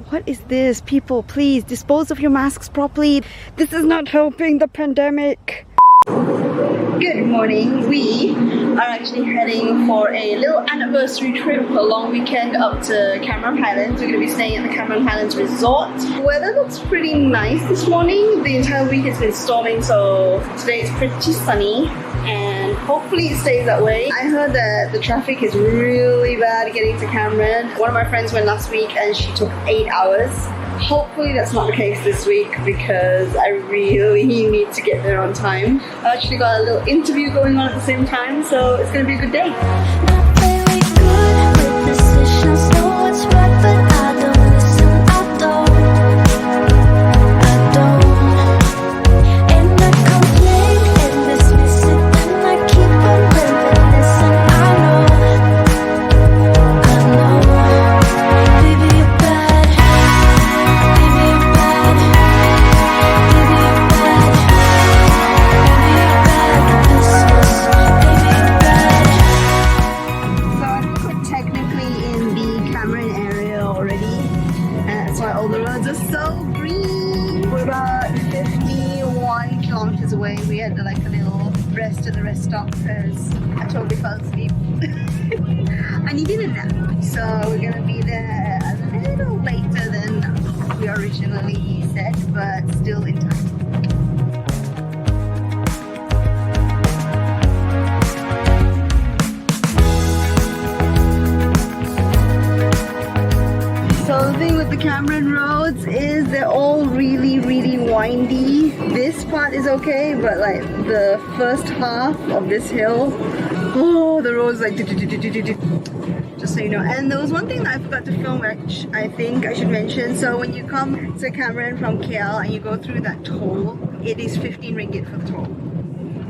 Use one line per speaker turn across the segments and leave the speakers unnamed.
What is this? People, please dispose of your masks properly. This is not helping the pandemic. Good morning. We are actually heading for a little anniversary trip, a long weekend up to Cameron Highlands. We're going to be staying at the Cameron Highlands Resort. The weather looks pretty nice this morning. The entire week it's been storming, so today it's pretty sunny and hopefully it stays that way. I heard that the traffic is really bad getting to Cameron. One of my friends went last week and she took 8 hours. Hopefully that's not the case this week because I really need to get there on time. I actually got a little interview going on at the same time, so it's going to be a good day. We had like a little rest at the rest stop because I totally fell asleep. I needed a nap, so we're gonna be there a little later than we originally said, but still in time. So the thing with the Cameron roads is they're all really windy. This part is okay, but like the first half of this hill, oh, the road's like just so you know. And there was one thing that I forgot to film, which I think I should mention. So when you come to Cameron from KL and you go through that toll, it is 15 ringgit for the toll.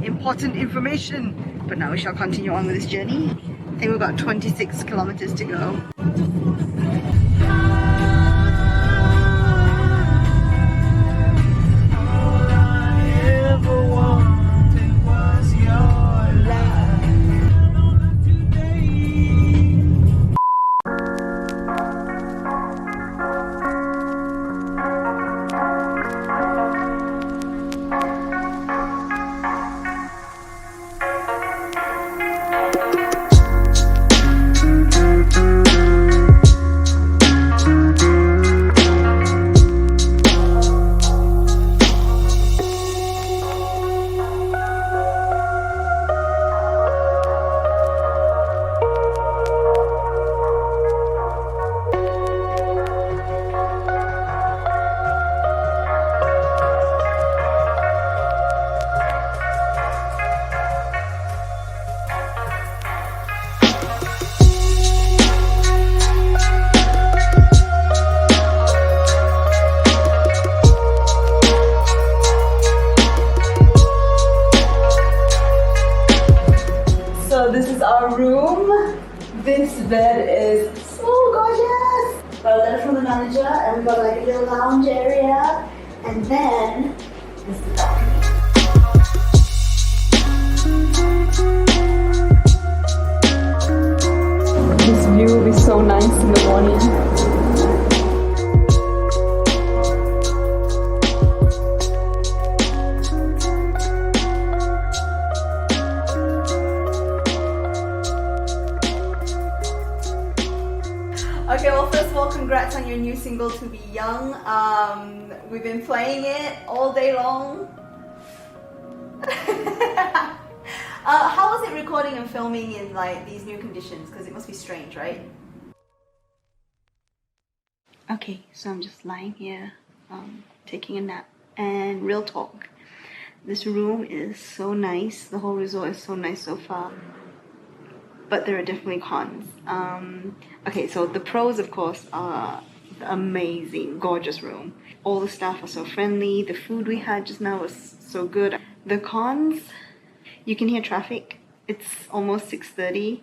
Important information. But now we shall continue on with this journey. I think we've got 26 kilometers to go. This bed is so gorgeous! Got a letter from the manager and we got like a little lounge area, and then this is the balcony. This view will be so nice in the morning. Okay, well, first of all, congrats on your new single, To Be Young. We've been playing it all day long. How was it recording and filming in like these new conditions? Because it must be strange, right? Okay, so I'm just lying here, taking a nap. And real talk, this room is so nice. The whole resort is so nice so far. But there are definitely cons. Okay, so the pros, of course, are the amazing, gorgeous room. All the staff are so friendly. The food we had just now was so good. The cons, you can hear traffic. It's almost 6:30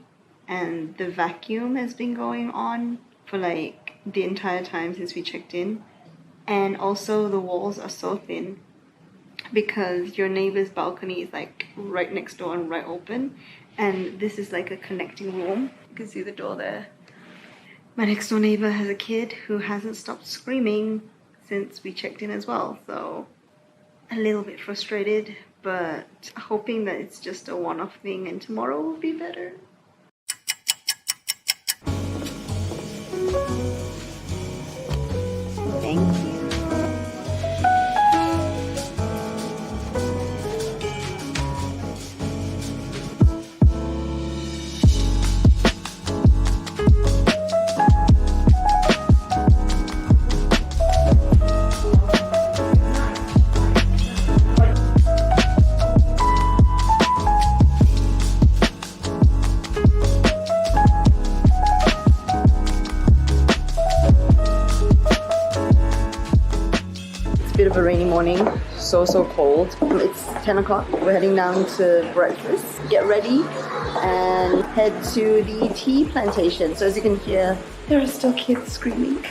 and the vacuum has been going on for like the entire time since we checked in. And also the walls are so thin because your neighbor's balcony is like right next door and right open. And this is like a connecting room. You can see the door there. My next door neighbor has a kid who hasn't stopped screaming since we checked in as well, so a little bit frustrated, but hoping that it's just a one-off thing and tomorrow will be better. Thank you. Bit of a rainy morning, so cold. It's 10 o'clock. We're heading down to breakfast, get ready, and head to the tea plantation. So as you can hear, there are still kids screaming.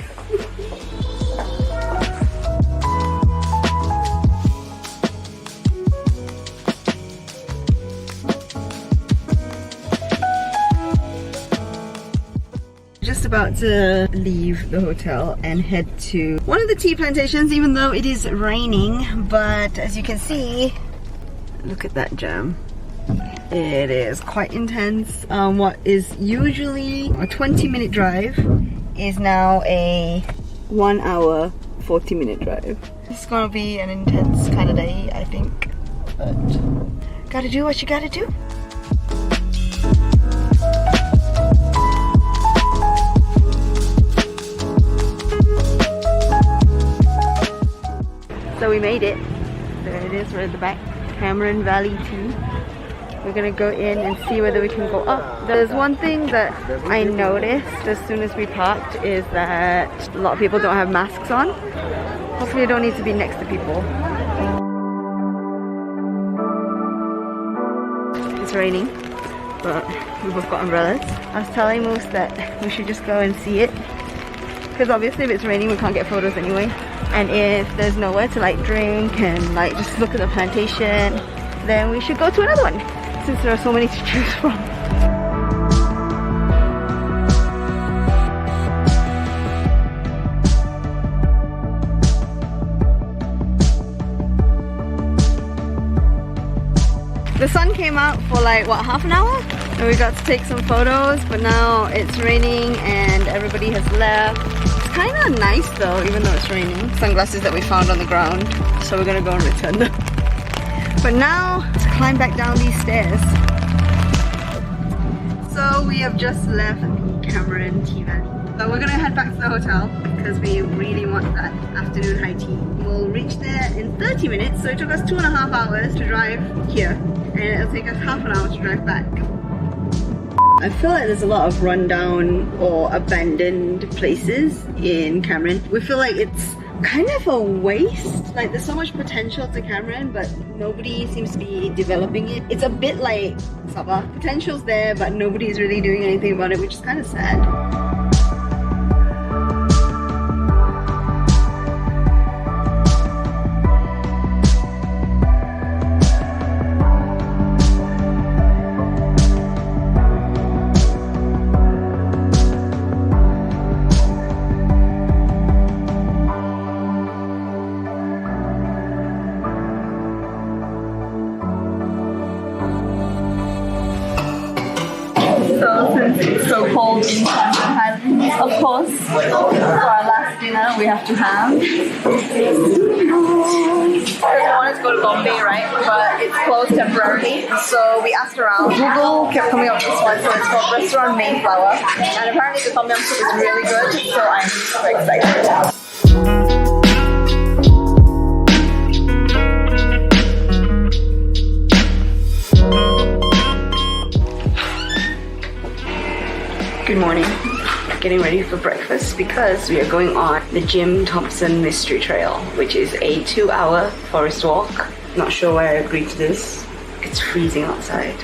Just about to leave the hotel and head to one of the tea plantations, even though it is raining. But as you can see, look at that jam. It is quite intense. What is usually a 20-minute drive is now a 1 hour 40-minute drive. It's gonna be an intense kind of day, I think, but gotta do what you gotta do. So we made it. There it is, right at the back. Cameron Valley Tea. We're gonna go in and see whether we can go up. There's one thing that I noticed as soon as we parked is that a lot of people don't have masks on. Hopefully you don't need to be next to people. It's raining, but we both got umbrellas. I was telling Moose that we should just go and see it, because obviously if it's raining we can't get photos anyway. And if there's nowhere to like drink and like just look at the plantation, then we should go to another one, since there are so many to choose from. The sun came out for like, what, half an hour? And we got to take some photos, but now it's raining and everybody has left. It's kind of nice though, even though it's raining. Sunglasses that we found on the ground, so we're gonna go and return them. But now, let's climb back down these stairs. So we have just left the Cameron Tea Valley. So we're gonna head back to the hotel because we really want that afternoon high tea. We'll reach there in 30 minutes, so it took us 2.5 hours to drive here, and it'll take us half an hour to drive back. I feel like there's a lot of rundown or abandoned places in Cameron. We feel like it's kind of a waste. Like there's so much potential to Cameron, but nobody seems to be developing it. It's a bit like Sabah. Potential's there, but nobody's really doing anything about it, which is kind of sad. So since it's so cold in Cameron Highlands, of course, for our last dinner we have to have. Because we wanted to go to Bombay, right? But it's closed temporarily. So we asked around. Google kept coming up with this one, so it's called Restaurant Mayflower. And apparently the tom yum soup is really good, so I'm super excited. Good morning. Getting ready for breakfast because we are going on the Thompson Mystery Trail, which is a 2-hour forest walk. Not sure why I agreed to this. It's freezing outside.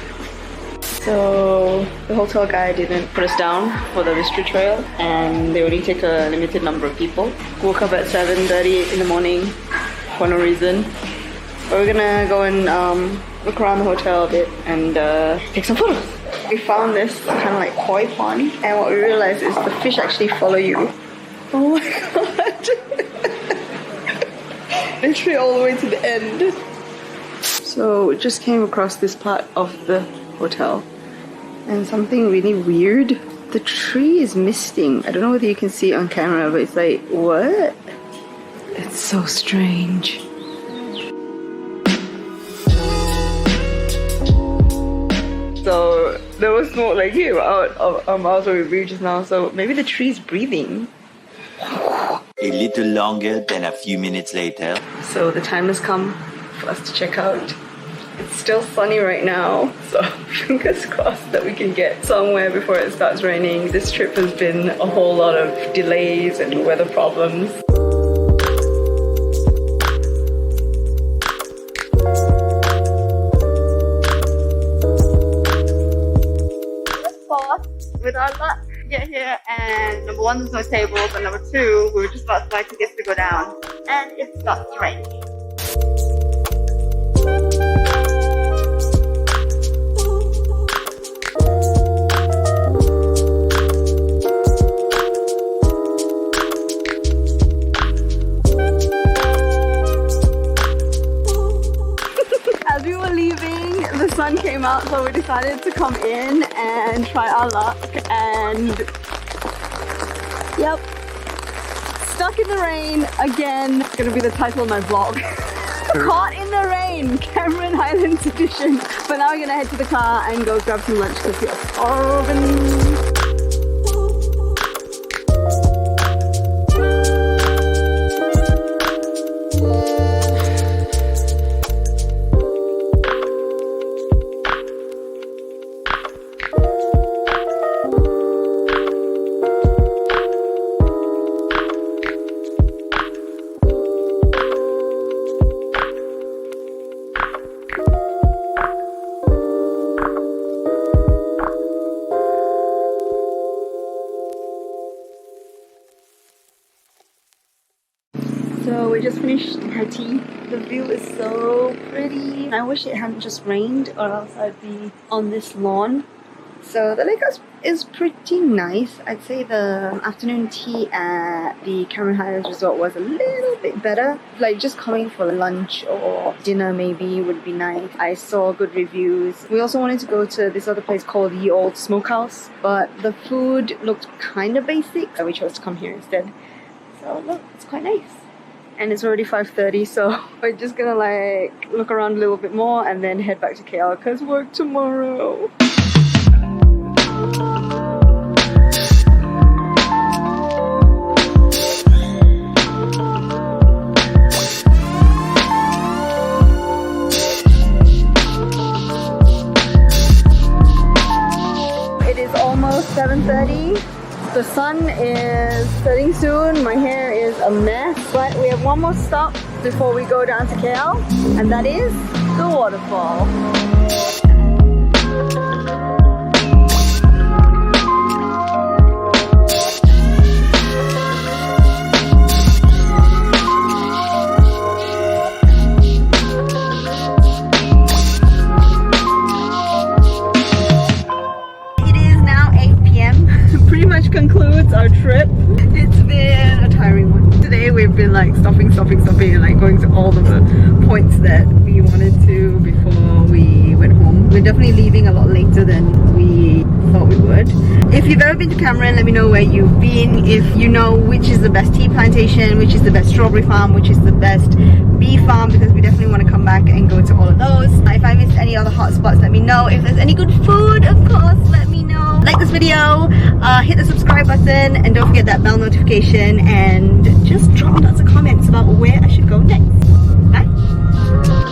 So the hotel guy didn't put us down for the mystery trail, and they only take a limited number of people. Woke up at 7:30 in the morning for no reason. But we're gonna go and look around the hotel a bit and take some photos. We found this kind of like koi pond, and what we realized is the fish actually follow you. Oh my god! Literally all the way to the end. So we just came across this part of the hotel, and something really weird. The tree is misting. I don't know whether you can see it on camera, but it's like, what? It's so strange. So there was smoke like here out of Marsden Reef just now, so maybe the tree's breathing.
A little longer than a few minutes later.
So the time has come for us to check out. It's still sunny right now, so fingers crossed that we can get somewhere before it starts raining. This trip has been a whole lot of delays and weather problems. With our luck, get here, and number one, there's no tables, and number two, we were just about to buy tickets to go down, and it starts raining. As we were leaving, the sun came out, so we decided to come in and try our luck, and yep, stuck in the rain again. It's gonna be the title of my vlog. Caught in the rain, Cameron Highlands edition. But now we're gonna head to the car and go grab some lunch because we are starving. So we just finished our tea. The view is so pretty. I wish it hadn't just rained, or else I'd be on this lawn. So the lake is pretty nice. I'd say the afternoon tea at the Cameron Highlands Resort was a little bit better. Like just coming for lunch or dinner maybe would be nice. I saw good reviews. We also wanted to go to this other place called Ye Old Smokehouse, but the food looked kind of basic, so we chose to come here instead. So look, it's quite nice. And it's already 5:30, so we're just gonna like look around a little bit more and then head back to KL because work tomorrow. It is almost 7:30. The sun is setting soon. My hair is a mess, but we have one more stop before we go down to KL, and that is the waterfall. Concludes our trip. It's been a tiring one. Today we've been like stopping and like going to all of the points that we wanted to before we went home. We're definitely leaving a lot later than we thought we would. If you've ever been to Cameron, let me know where you've been. If you know which is the best tea plantation, which is the best strawberry farm, which is the best bee farm, because we definitely want to come back and go to all of those. If I missed any other hot spots, let me know. If there's any good food, of course, let me know. Like this video, hit the subscribe button, and don't forget that bell notification, and just drop lots of comments about where I should go next. Bye!